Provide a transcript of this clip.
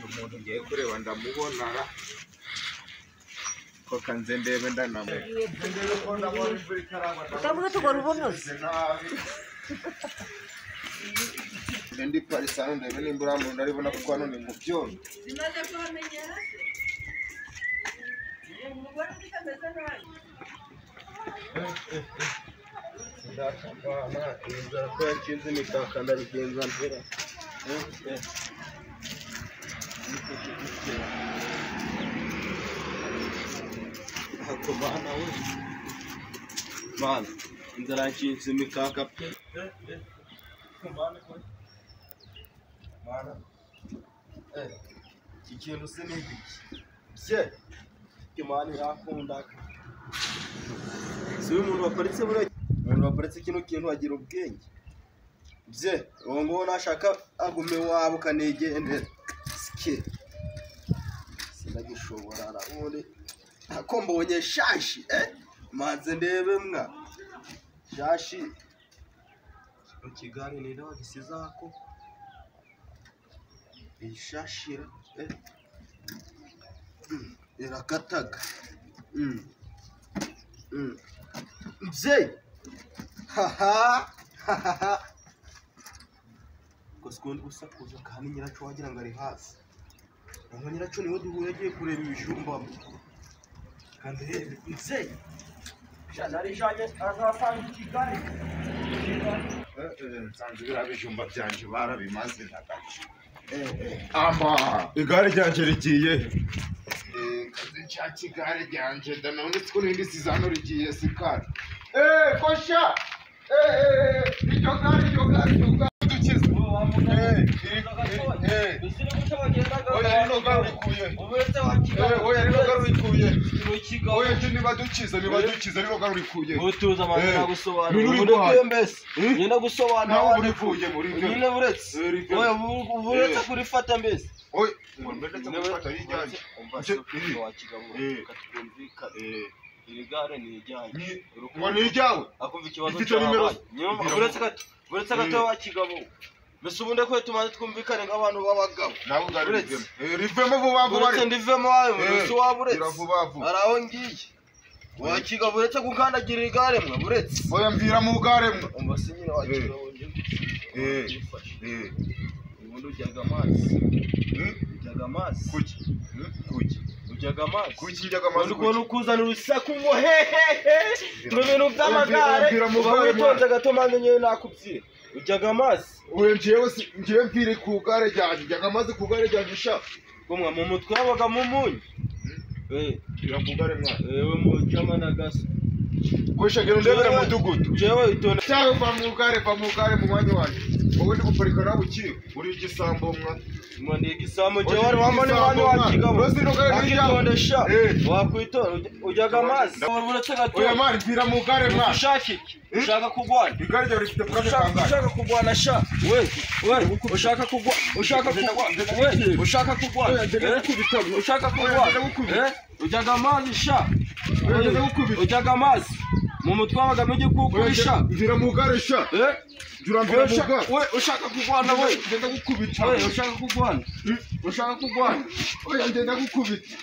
umuntu ngiye kureba ndamubona ko kanze ndebe ndanamwe utavuga tugora ubunoze ndi parisano ndebe nimbura muntu aribona kuko hano ni mu byondo bimaze kubamenyera se umugore ukameze nabi ndakambana inzara ko yakinze imitaka ndabigenza mpera hako bana we bana inzara yakinze imikaka pe bana ikintu se n'ibiki bye kimani yakunda si umuntu waparitse buriya umuntu waparitse kino kintu agira ubwenge bye uwo ngo nashaka agume wabo kanegendera sike sinagishobora nabone ako mbonye shashi manze ndebe mwa shashi mu Kigali ni ndaho gisizako ishashira irakataga mzee haha koskondi gusakuza kandi nyiraco wagira ngo ari hasi ngo nyiraco niwe duhuye agiye kureba ibijumba kandi mzee janari janye azasanga Kigali nsanze birabijumba byanje barabimaze ndagace ama igare ryanje rigiye kazi cha Kigali ryanje ndanone siko nindi sizano rigiye sikari kosha iryo gare dukize oya rino gare rikuye oya rino gare rikuye oya je niba dukize rino gare rikuye utuza amana nagusobanura muri mbese nyina gusobanura nawe urivuye muri byo nyine buretse oya buretse kurifata mbese oya mbese kurifata rijyanye wakigamo katwumvika iri gare ni ijyanye ngo ni ijyawe akumva ikibazo cyawe nyuma buretse gato wakigamo mbese ubundi ko tumaze twumvikane nk'abantu b'abagabo nawe uretse rivemo vuba vuba uretse ndivemo wawe mbese waburetse vuba vuba araho ngiye wakiga buretse gukandagira igare mwe buretse oya mvira mu gare mwe umva se nyine wakiga wonje ubundi ujyaga amazi kuki ujyaga amazi kuki njyaga amazi ukuntu ukuzana urusaku ngo hehehe mu bintu by'amagare witonze gato manze nyine nakubwira ujyaga amazi oya ngiye mvire ku gare ryanje njyaga amazi ku gare ryanje sha kumwa mu mutwe wabaga mu munyu irakugare mwa ewe mu jama na gaso kwishagera ndebera mu mudugudu jewe itonde cyawe va mu gare mu mwanya wanje wowe ndi guparika nawe ukiri uri igisambo mwa ni igisambo jewe wari wambone mwanya wakigamo akitondesha wakwitonda ujyaga amazi uretse gato oya mari mvira mu gare mwa ushaka iki ushaka kugwana igare ryawe rifite purake kangahe ushaka kugwana sha we ushaka kugwana ushaka kugwana ujyaga amazi sha ujyaga amazi mu mutwe wabagamo igikuku sha mvira mu gare sha Jurambira muga we ushaka kugwana we ngenda gukubita we ushaka kugwana oya ngenda gukubita